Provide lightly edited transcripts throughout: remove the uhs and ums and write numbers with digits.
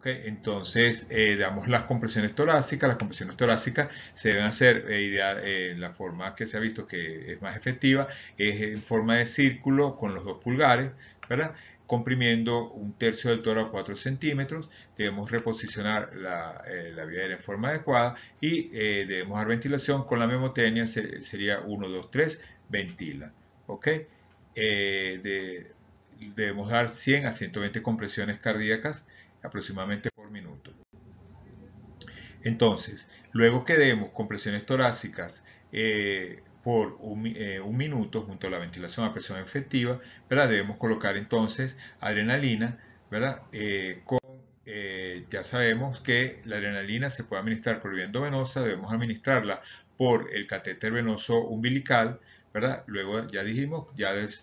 ¿Ok? Entonces, damos las compresiones torácicas. Las compresiones torácicas se deben hacer la forma que se ha visto que es más efectiva, es en forma de círculo con los 2 pulgares, ¿verdad? Comprimiendo 1/3 del tórax a 4 centímetros. Debemos reposicionar la vía aérea en forma adecuada y debemos dar ventilación con la memotecnia, sería 1, 2, 3, ventila. ¿Ok? Debemos dar 100 a 120 compresiones cardíacas aproximadamente por minuto. Entonces, luego que demos compresiones torácicas por un minuto junto a la ventilación a presión efectiva, ¿verdad? Debemos colocar entonces adrenalina, ¿verdad? Ya sabemos que la adrenalina se puede administrar por vía endovenosa, debemos administrarla por el catéter venoso umbilical, ¿verdad? Luego ya dijimos,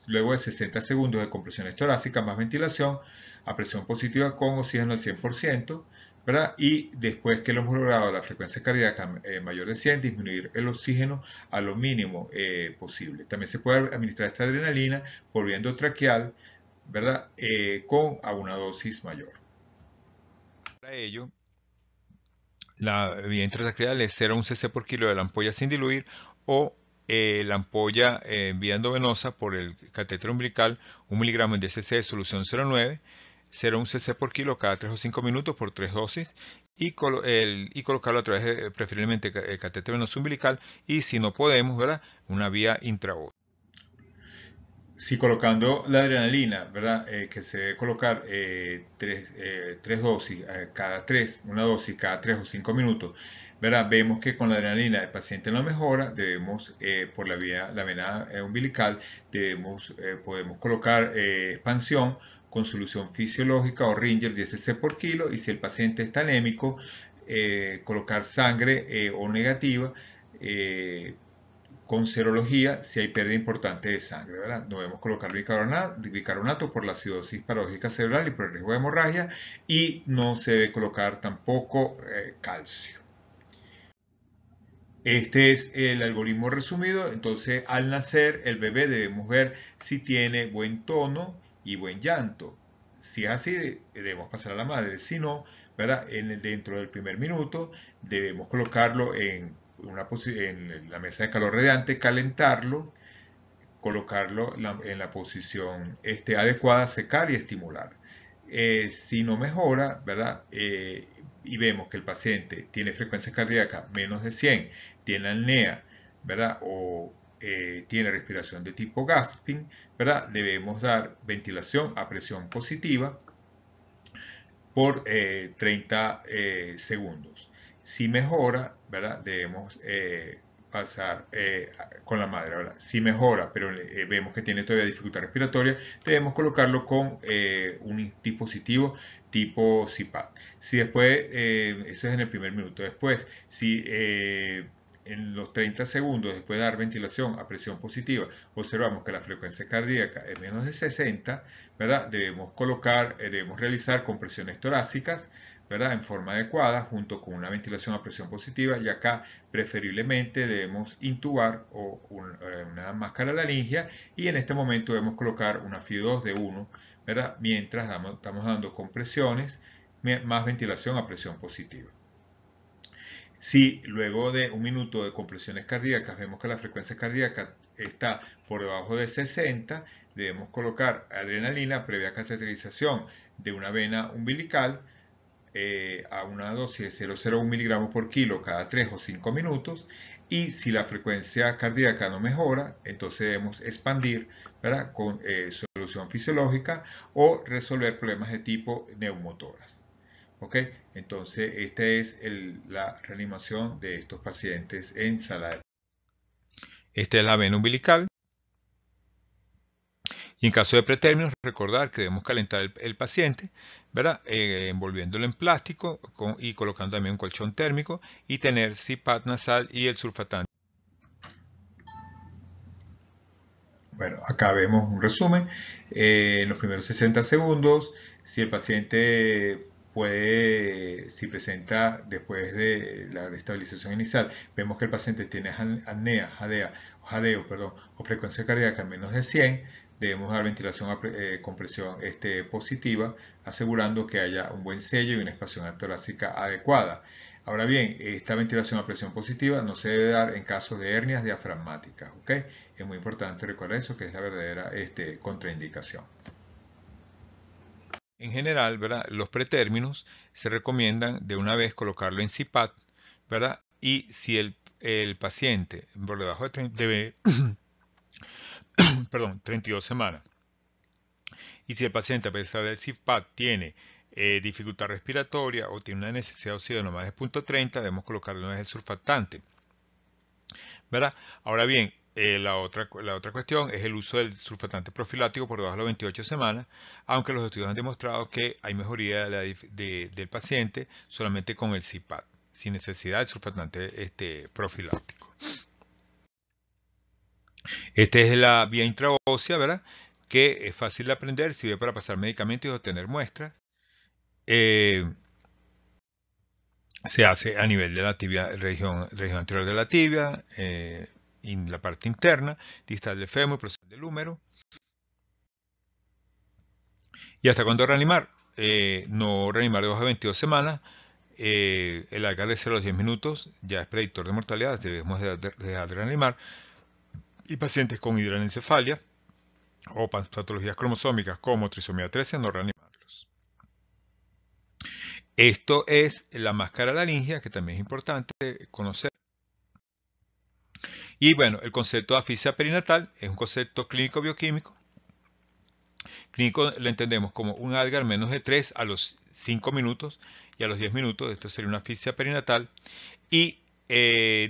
luego de 60 segundos de compresiones torácicas más ventilación a presión positiva con oxígeno al 100%, ¿verdad? Y después que lo hemos logrado la frecuencia cardíaca mayor de 100, disminuir el oxígeno a lo mínimo posible. También se puede administrar esta adrenalina por vía endotraqueal, ¿verdad? A una dosis mayor. Para ello, la vía intratraqueal es 0,1 cc por kilo de la ampolla sin diluir o la ampolla en vía endovenosa por el catéter umbilical, 1 miligramo en DCC de solución 0,9, 0,1 cc por kilo cada 3 o 5 minutos por 3 dosis y colocarlo a través de preferiblemente el catéter venoso umbilical y si no podemos, ¿verdad? Una vía intraósea. Si colocando la adrenalina, ¿verdad? Que se debe colocar tres dosis, una dosis cada 3 o 5 minutos, ¿verdad? Vemos que con la adrenalina el paciente no mejora, debemos, por la vena umbilical, podemos colocar expansión con solución fisiológica o Ringer 10 cc por kilo y si el paciente está anémico, colocar sangre O negativa, con serología si hay pérdida importante de sangre, ¿verdad? No debemos colocar bicarbonato por la acidosis paradójica cerebral y por el riesgo de hemorragia y no se debe colocar tampoco calcio. Este es el algoritmo resumido. Entonces, al nacer el bebé debemos ver si tiene buen tono y buen llanto. Si es así, debemos pasar a la madre. Si no, ¿verdad? Dentro del primer minuto debemos colocarlo en la mesa de calor radiante, calentarlo, colocarlo en la posición adecuada, secar y estimular. Si no mejora, ¿verdad? Y vemos que el paciente tiene frecuencia cardíaca menos de 100, tiene apnea, ¿verdad? O tiene respiración de tipo gasping, ¿verdad? Debemos dar ventilación a presión positiva por 30 segundos. Si mejora, ¿verdad? Debemos pasar con la madre. ¿Verdad? Si mejora, pero vemos que tiene todavía dificultad respiratoria, debemos colocarlo con un dispositivo tipo CPAP. Si después, eso es en el primer minuto. Después, si en los 30 segundos después de dar ventilación a presión positiva observamos que la frecuencia cardíaca es menos de 60, ¿verdad? Debemos realizar compresiones torácicas, ¿verdad? En forma adecuada junto con una ventilación a presión positiva y acá preferiblemente debemos intubar una máscara laringia y en este momento debemos colocar una FIO2 de 1, ¿verdad? Mientras estamos dando compresiones más ventilación a presión positiva. Si luego de un minuto de compresiones cardíacas vemos que la frecuencia cardíaca está por debajo de 60, debemos colocar adrenalina previa cateterización de una vena umbilical a una dosis de 0,01 miligramos por kilo cada 3 o 5 minutos y si la frecuencia cardíaca no mejora, entonces debemos expandir, ¿verdad? Con solución fisiológica o resolver problemas de tipo neumotoras. ¿Ok? Entonces, esta es la reanimación de estos pacientes en sala de... Esta es la vena umbilical. Y en caso de pretérminos, recordar que debemos calentar el paciente, ¿verdad? Envolviéndolo en plástico y colocando también un colchón térmico y tener CPAP nasal y el surfatante. Bueno, acá vemos un resumen. En los primeros 60 segundos, si el paciente si presenta después de la estabilización inicial, vemos que el paciente tiene apnea, jadeo, o frecuencia cardíaca menos de 100, debemos dar ventilación con presión positiva, asegurando que haya un buen sello y una expansión torácica adecuada. Ahora bien, esta ventilación a presión positiva no se debe dar en casos de hernias diafragmáticas, ¿ok? Es muy importante recordar eso, que es la verdadera contraindicación. En general, ¿verdad? Los pretérminos se recomiendan de una vez colocarlo en CPAP, ¿verdad? Y si el paciente por debajo de 32 semanas, y si el paciente a pesar del CPAP tiene dificultad respiratoria o tiene una necesidad de oxígeno más de 0.30, debemos colocarle una vez el surfactante, ¿verdad? Ahora bien, la otra cuestión es el uso del surfactante profiláctico por debajo de las 28 semanas, aunque los estudios han demostrado que hay mejoría del paciente solamente con el CPAP, sin necesidad del surfactante profiláctico. Esta es la vía intraósea, ¿verdad? Que es fácil de aprender, sirve para pasar medicamentos y obtener muestras. Se hace a nivel de la tibia, región anterior de la tibia, en la parte interna, distal del fémur, proximal del húmero. ¿Y hasta cuándo reanimar? No reanimar debajo de 22 semanas. El alargar de 0 a los 10 minutos ya es predictor de mortalidad, debemos dejar de reanimar. Y pacientes con hidranencefalia o patologías cromosómicas como trisomía 13 no reanimarlos. Esto es la máscara laringia, que también es importante conocer. Y bueno, el concepto de asfixia perinatal es un concepto clínico bioquímico. Clínico lo entendemos como un Algar menos de 3 a los 5 minutos y a los 10 minutos, esto sería una asfixia perinatal, y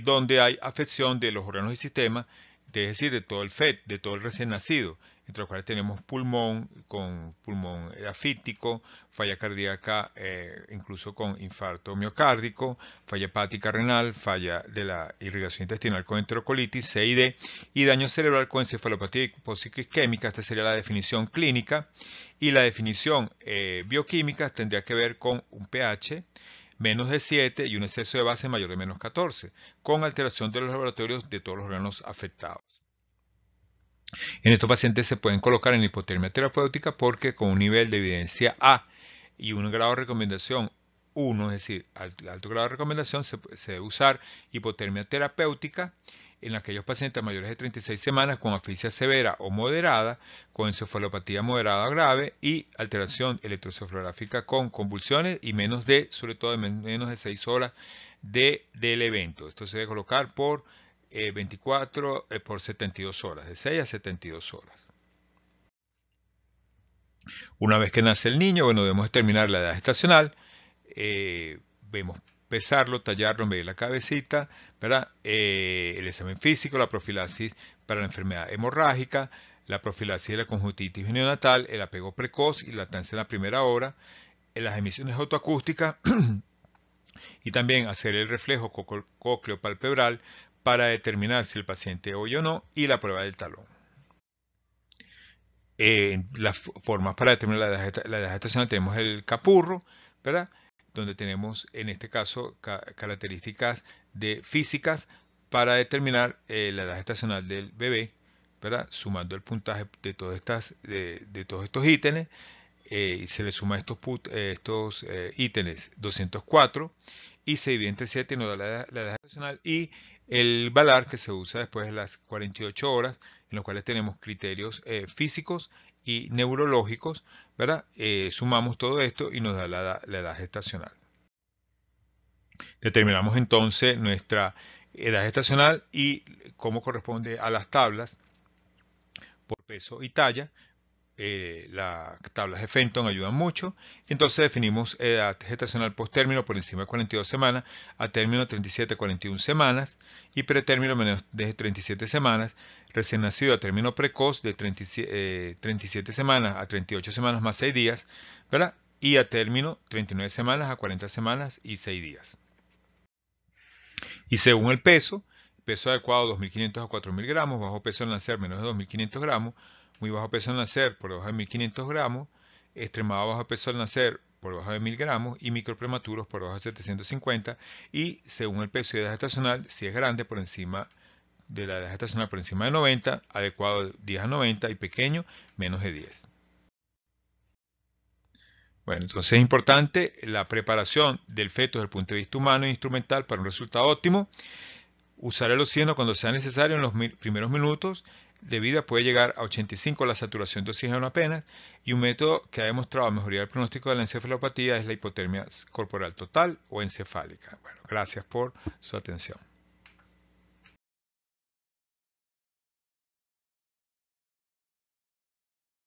donde hay afección de los órganos y sistemas, es decir, de todo el FET, de todo el recién nacido, entre los cuales tenemos pulmón, con pulmón asfíctico, falla cardíaca, incluso con infarto miocárdico, falla hepática renal, falla de la irrigación intestinal con enterocolitis, C y D, y daño cerebral con encefalopatía hipóxico-isquémica. Esta sería la definición clínica, y la definición bioquímica tendría que ver con un pH menos de 7 y un exceso de base mayor de menos 14, con alteración de los laboratorios de todos los órganos afectados. En estos pacientes se pueden colocar en hipotermia terapéutica porque con un nivel de evidencia A y un grado de recomendación 1, es decir, alto grado de recomendación, se debe usar hipotermia terapéutica en aquellos pacientes mayores de 36 semanas con asfixia severa o moderada, con encefalopatía moderada o grave y alteración electroencefalográfica con convulsiones y sobre todo menos de 6 horas del evento. Esto se debe colocar por 24 por 72 horas, de 6 a 72 horas. Una vez que nace el niño, bueno, debemos determinar la edad gestacional, vemos pesarlo, tallarlo, medir la cabecita, ¿verdad? El examen físico, la profilaxis para la enfermedad hemorrágica, la profilaxis de la conjuntivitis neonatal, el apego precoz y lactancia en la primera hora, las emisiones autoacústicas y también hacer el reflejo cócleo-palpebral para determinar si el paciente oye o no, y la prueba del talón. Las formas para determinar la edad gestacional tenemos el capurro, ¿verdad? Donde tenemos en este caso características físicas para determinar la edad gestacional del bebé, ¿verdad? Sumando el puntaje de todos estos ítems, se le suma estos ítems 204 y se divide entre 7 y nos da la edad gestacional, y el VALAR, que se usa después de las 48 horas, en los cuales tenemos criterios físicos y neurológicos, ¿verdad? Sumamos todo esto y nos da la edad gestacional. Determinamos entonces nuestra edad gestacional y cómo corresponde a las tablas por peso y talla. Las tablas de Fenton ayudan mucho. Entonces definimos edad gestacional post-término por encima de 42 semanas, a término 37 a 41 semanas, y pretérmino menos de 37 semanas, recién nacido a término precoz de 37 semanas a 38 semanas más 6 días, ¿verdad? Y a término 39 semanas a 40 semanas y 6 días. Y según el peso adecuado 2.500 a 4.000 gramos, bajo peso al nacer menos de 2.500 gramos, muy bajo peso al nacer por debajo de 1.500 gramos, extremado bajo peso al nacer por debajo de 1.000 gramos y microprematuros por debajo de 750, y según el peso y edad gestacional, si es grande por encima de la edad gestacional por encima de 90, adecuado de 10 a 90 y pequeño menos de 10. Bueno, entonces es importante la preparación del feto desde el punto de vista humano e instrumental para un resultado óptimo. Usar el oxígeno cuando sea necesario en los primeros minutos de vida puede llegar a 85 la saturación de oxígeno apenas, y un método que ha demostrado mejoría del pronóstico de la encefalopatía es la hipotermia corporal total o encefálica. Bueno, gracias por su atención.